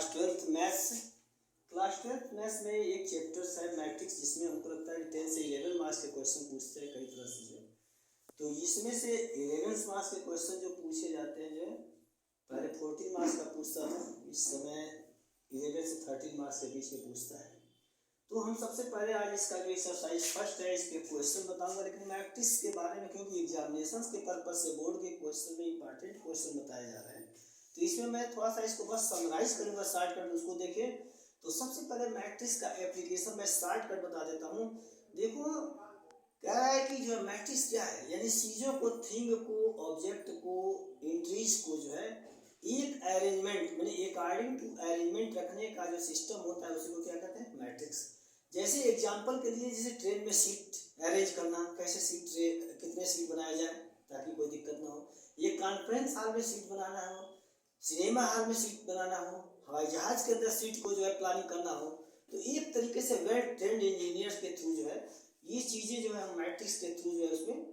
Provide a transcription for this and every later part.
Class twelfth maths में एक chapter है मैट्रिक्स, जिसमें हमको लगता है कि 10 से 11 मार्क्स के क्वेश्चन पूछते हैं कई तरह से जो। तो इसमें से 11 मार्क्स के क्वेश्चन जो पूछे जाते हैं जो पहले 14 मार्क्स का पूछता था, इस समय 11 से 13 मार्क्स के बीच में पूछता है। तो हम सबसे पहले आज इसका जो एक्सरसाइज फर्स्ट है इस पे क्वेश्चन बताऊंगा, लेकिन मैट्रिक्स के बारे में क्योंकि एग्जामिनेशन के पर्पज से बोर्ड के क्वेश्चन में इंपॉर्टेंट क्वेश्चन बताए जा रहे हैं, तो इसमें मैं थोड़ा सा इसको बस समराइज करूंगा शॉर्ट कट, उसको देखिए। तो सबसे पहले मैट्रिक्स का एप्लीकेशन मैं शॉर्ट कट बता देता हूँ। देखो कह रहा है कि जो मैट्रिक्स क्या है, यानी चीज़ों को, थिंग को, ऑब्जेक्ट को, एंट्रीज को जो है एक अरेंजमेंट मैंने अकॉर्डिंग टू अरेंजमेंट रखने का जो सिस्टम होता है उसी को क्या कहते हैं, मैट्रिक्स। जैसे एग्जांपल के लिए, जैसे ट्रेन में सीट अरेंज करना, कैसे सीट कितने सीट बनाया जाए ताकि कोई दिक्कत ना हो, ये कॉन्फ्रेंस हॉल में सीट बनाना हो, सिनेमा हॉल में सीट बनाना हो, हवाई जहाज के अंदर सीट को जो है प्लानिंग करना हो, तो एक तरीके से वेल ट्रेंड इंजीनियर्स के थ्रू जो है ये चीज़ें जो है हम मैट्रिक्स के थ्रू जो है उसमें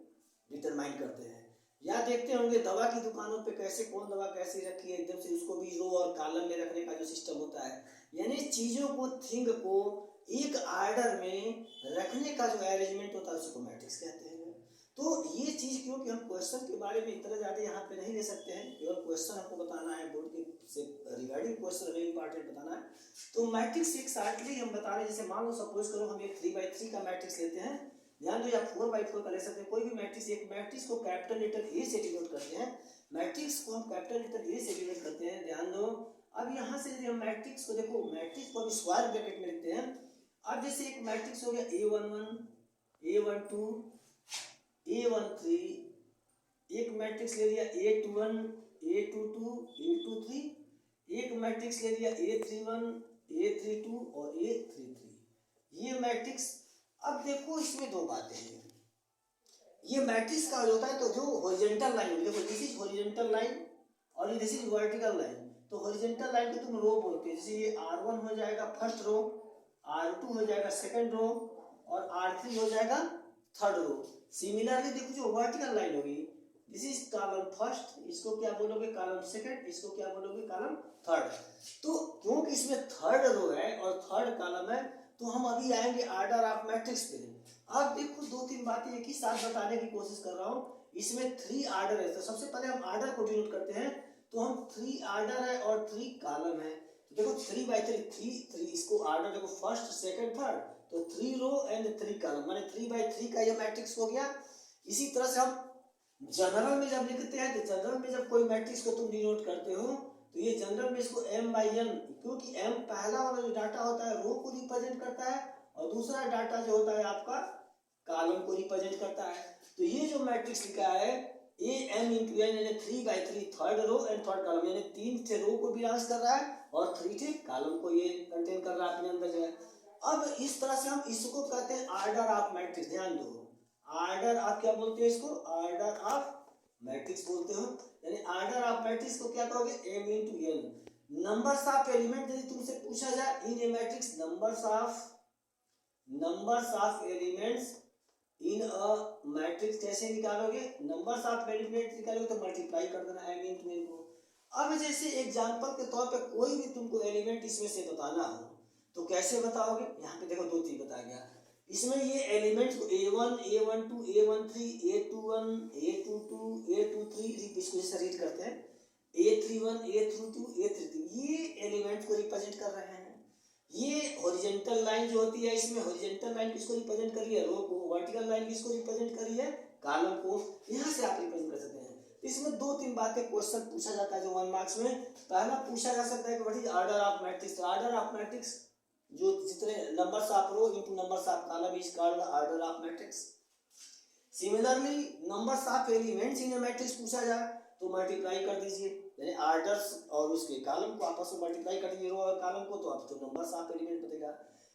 डिटरमाइन करते हैं। या देखते होंगे दवा की दुकानों पे कैसे कौन दवा कैसे रखी है, एकदम से उसको भी रो और कॉलम में रखने का जो सिस्टम होता है, यानी चीज़ों को, थिंग को एक आर्डर में रखने का जो अरेंजमेंट होता है उसी को मैट्रिक्स कहते हैं। तो ये चीज़ क्योंकि हम क्वेश्चन के बारे में इतना ज़्यादा यहाँ पे नहीं ले सकते हैं, केवल क्वेश्चन हमको बताना है, बोर्ड के से रिगार्डिंग क्वेश्चन हमें इंपॉर्टेंट बताना है। तो मैट्रिक्स एक शॉर्टली हम बता रहे हैं, जैसे मान लो सपोज करो हम एक 3x3 का मैट्रिक्स लेते हैं, ध्यान दो, या 4x4 का ले सकते हैं, कोई भी मैट्रिक्स। एक मैट्रिक्स को कैपिटल लेटर ए से डिनोट करते हैं, मैट्रिक्स को हम कैपिटल लेटर ए से डिनोट करते हैं, ध्यान दो। अब यहाँ से यदि हम मैट्रिक्स को देखो, मैट्रिक्स को हम स्क्वायर ब्रैकेट में लिखते हैं। अब जैसे एक मैट्रिक्स हो गया A11, A12, A13, एक मैट्रिक्स ले लिया A21, A22, A23, एक मैट्रिक्स ले लिया A31, A32 और A33, ये मैट्रिक्स। अब देखो इसमें दो बातें हैं, ये मैट्रिक्स का होता है तो जो हॉरिजॉन्टल लाइन, देखो दिस इज हॉरिजॉन्टल लाइन और दिस इज वर्टिकल लाइन। तो हॉरिजॉन्टल लाइन को तुम रो बोलते हो, जैसे ये R1 हो जाएगा फर्स्ट रो, R2 हो जाएगा सेकंड रो और R3 हो जाएगा थर्ड रो। सिमिलरली देखो जो वर्टिकल लाइन होगी, दिस इज कॉलम फर्स्ट, इसको क्या बोलोगे कॉलम सेकंड, इसको क्या बोलोगे कॉलम थर्ड। तो क्योंकि इसमें थर्ड रो है और थर्ड कॉलम है, तो हम अभी आएंगे आर्डर ऑफ मैट्रिक्स पे। अब देखो दो तीन बातें एक ही साथ बताने की कोशिश कर रहा हूँ। इसमें 3 आर्डर है, तो सबसे पहले हम आर्डर को डिनोट करते हैं, तो हम 3 आर्डर है और 3 कॉलम है। तो देखो 3x3, 3 इसको आर्डर देखो फर्स्ट सेकंड थर्ड, तो 3 रो एंड 3 कॉलम, माने 3x3 का ये मैट्रिक्स हो गया। इसी तरह से हम जनरल में जब लिखते हैं, तो जनरल में जब कोई मैट्रिक्स को तुम डिनोट करते हो, तो ये जनरल में इसको m/n, क्योंकि m पहला वाला जो डाटा होता है रो को रिप्रेजेंट करता है और दूसरा डाटा जो होता है आपका कॉलम को रिप्रेजेंट करता है। तो ये जो मैट्रिक्स लिखा है AM × n, यानी 3x3 third row and third column, यानी 3 थे रो को बिलोंग कर रहा है और 3 थे कॉलम को ये कंटेन कर रहा है अपने अंदर जो है। अब इस तरह से हम इसको कहते हैं आर्डर ऑफ मैट्रिक्स, ध्यान दो, आर्डर आप क्या बोलते हो, इसको आर्डर ऑफ मैट्रिक्स बोलते हो। यानी आर्डर ऑफ मैट्रिक्स को क्या कहोगे, M × n। Numbers of element यदि तुमसे पूछा जाए in a matrix, numbers of elements in a matrix कैसे निकालोगे, नंबर्स ऑफ एलिमेंट निकालोगे तो मल्टीप्लाई कर देना M × n को। अब जैसे एग्जांपल के तौर पे कोई भी तुमको एलिमेंट इसमें से बताना हो तो कैसे बताओगे, यहाँ पे देखो 2 चीज बताया गया। इसमें ये एलिमेंट्स को A1, A12, A13, A21, A22, A23, इसको जैसे रीड करते हैं A31, A32, A33, ये एलिमेंट्स को रिप्रेजेंट कर रहे हैं। ये हॉरिजॉन्टल लाइन जो होती है, इसमें हॉरिजॉन्टल लाइन किसको रिप्रेजेंट कर रही है, रो को, वर्टिकल लाइन किसको रिप्रेजेंट कर रही है, कॉलम को। यहाँ से आप रिप्रेजेंट कर सकते हैं। इसमें 2-3 बातें क्वेश्चन पूछा जाता है जो 1 मार्क्स में। पहला पूछा जा सकता है कि what is order of matrix. Order of matrix जो जितने numbers of row into numbers of column is called order of matrix. Similarly numbers of elements in a matrix पूछा जाए तो मल्टीप्लाई कर दीजिए, यानी आर्डर्स और उसके कॉलम को आपस में मल्टीप्लाई कर दीजिए, रो और कॉलम को, तो आपको नंबर्स ऑफ एलिमेंट बतेगा।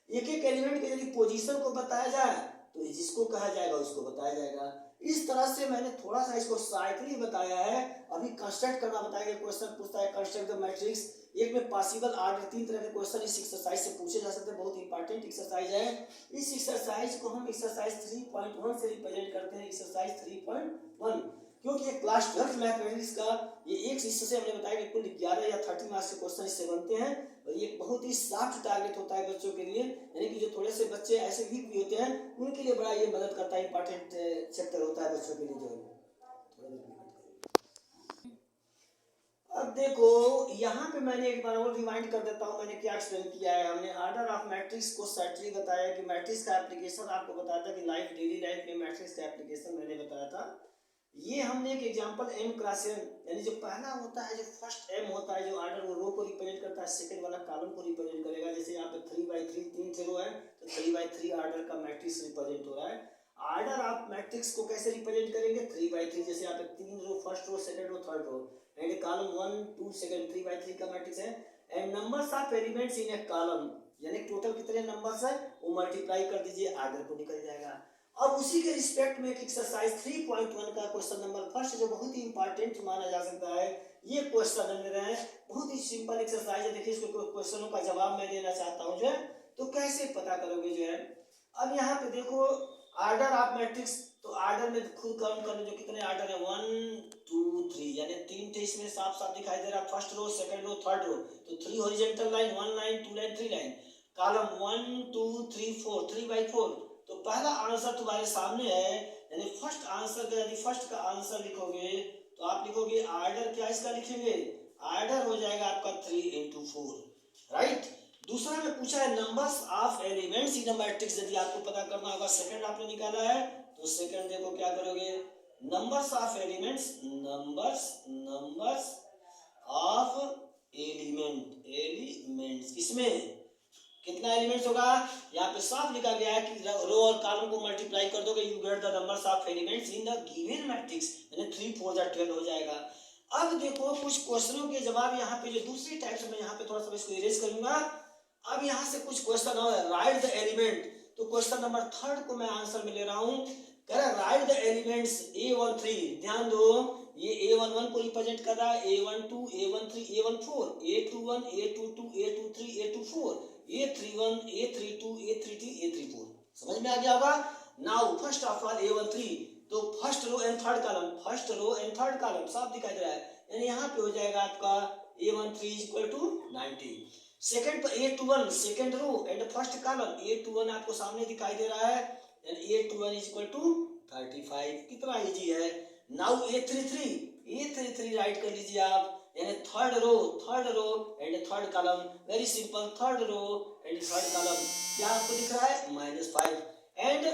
एक एक एलिमेंट के यदि पोजीशन को बताया जाए तो जिसको कहा जाएगा उसको बताया जाएगा। इस तरह से मैंने थोड़ा सा इसको साइक्लिंग बताया है। अभी कंस्ट्रक्ट करना बताया गया, क्वेश्चन पूछता है कंस्ट्रक्ट द मैट्रिक्स। एक में पॉसिबल आर्डर 3 तरह के क्वेश्चन इस एक्सरसाइज से पूछे जा सकते हैं, बहुत इंपॉर्टेंट एक्सरसाइज है। इस एक्सरसाइज को हम एक्सरसाइज 3.1 से रिप्रेजेंट करते हैं, एक्सरसाइज 3.1, क्योंकि ये क्लास 12th मैथमेटिक्स का ये एक हिस्से से हमने बताया कि कुल 11 या 30 मार्क्स के क्वेश्चन इससे बनते हैं और ये बहुत ही सॉफ्ट टारगेट होता है बच्चों के लिए, यानी कि जो थोड़े से बच्चे ऐसे वीक भी होते हैं उनके लिए बड़ा ये मदद करता है, इंपॉर्टेंट चैप्टर होता है बच्चों के लिए जो है। अब देखो यहाँ पे मैंने एक बार और रिमाइंड कर देता हूँ मैंने क्या एक्सप्लेन किया है। हमने ऑर्डर ऑफ मैट्रिक्स को सेटली बताया कि मैट्रिक्स का एप्लीकेशन आपको बताया था कि लाइफ डेली लाइफ में मैट्रिक्स का एप्लीकेशन मैंने बताया था। ये हमने एक एग्जांपल m क्रॉस n, यानी जो पहला होता है जो फर्स्ट m होता है जो ऑर्डर वो रो को रिप्रेजेंट करता है, सेकंड वाला कॉलम को रिप्रेजेंट करेगा। जैसे यहाँ पे 3/3 3 रो है तो 3/3 ऑर्डर का मैट्रिक्स रिप्रेजेंट हो रहा है। ऑर्डर आप मैट्रिक्स को कैसे रिप्रेजेंट करेंगे 3/3, जैसे यहाँ पे 3 row first row second row third row and column 1 2 second 3/3 का मैट्रिक्स है। And numbers of elements in a column, यानी टोटल कितने नंबर्स है वो मल्टीप्लाई कर दीजिए ऑर्डर को निकल जाएगा। अब उसी के रिस्पेक्ट में एक एक्सरसाइज 3.1 का क्वेश्चन नंबर फर्स्ट जो बहुत ही इंपॉर्टेंट माना जा सकता है, ये क्वेश्चन दे रहे हैं। बहुत ही सिंपल एक्सरसाइज है, देखिए इसको क्वेश्चनों का जवाब मैं देना चाहता हूँ जो है, तो कैसे पता करोगे जो है। अब यहाँ पे देखो ऑर्डर ऑफ मैट्रिक्स, तो ऑर्डर में खुद काउंट कर लो जो कितने ऑर्डर है 1 2 3, यानी 3 थे इसमें साफ साफ दिखाई दे रहा है, first row second row third row, तो 3 horizontal line 1 line 2 line 3 line, column 1 2 3 4 3/4। तो पहला आंसर तुम्हारे सामने है, यानी फर्स्ट आंसर का यदि फर्स्ट का आंसर लिखोगे तो आप लिखोगे ऑर्डर क्या इसका लिखेंगे, ऑर्डर हो जाएगा आपका 3 × 4, राइट। दूसरा में पूछा है numbers of elements in a matrix, यदि आपको पता करना होगा सेकंड आपने निकाला है तो सेकंड देखो क्या करोगे, numbers of elements, numbers of elements, इसमें कितना एलिमेंट्स होगा, यहाँ पे साफ लिखा गया है कि रो और कॉलम को मल्टीप्लाई कर दोगे you get the numbers of elements in the given matrix, यानी 3 4 12 हो जाएगा। अब देखो कुछ क्वेश्चनों के जवाब यहाँ पे जो दूसरी टाइप से मैं यहाँ पे थोड़ा सा इसको इरेज करूंगा। अब यहाँ से कुछ क्वेश्चन और राइट द एलिमेंट, तो क्वेश्चन नंबर 3 को मैं आंसर में ले रहा हूँ, कह रहा राइट द एलिमेंट्स A13, ध्यान दो ये A11 को रिप्रेजेंट कर रहा है, A12 A13 A14 A21 A22 A23 A24 A31 A32 A33 A34, समझ में आ गया होगा। Now first of all A13, तो first row and third column, first row and third column साफ दिखाई दे रहा है, यानी यहाँ पे हो जाएगा आपका A13 = 90। सेकंड पर A21 second row and first column, A21 आपको सामने दिखाई दे रहा है, यानी A21 = 35, कितना इजी है। नाउ A33 राइट कर लीजिए आप, यानी third row and third column, very simple, third row and third column क्या आपको दिख रहा है -5। एंड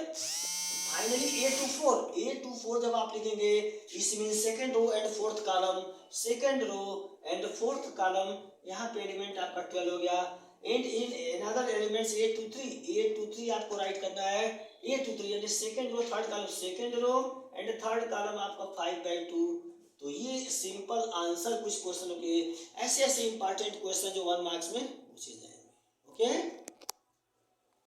फाइनली A24 जब आप लिखेंगे इस mean second row and fourth column, second row and fourth column, यहाँ पे एलिमेंट आपका 12 हो गया। And in another elements A23 आपको राइट करना है, A23 यानी second row third column, second row and third column आपका 5/2। तो ये सिंपल आंसर कुछ क्वेश्चनों के, ऐसे इंपॉर्टेंट क्वेश्चन जो 1 मार्क्स में पूछे जाएंगे, ओके।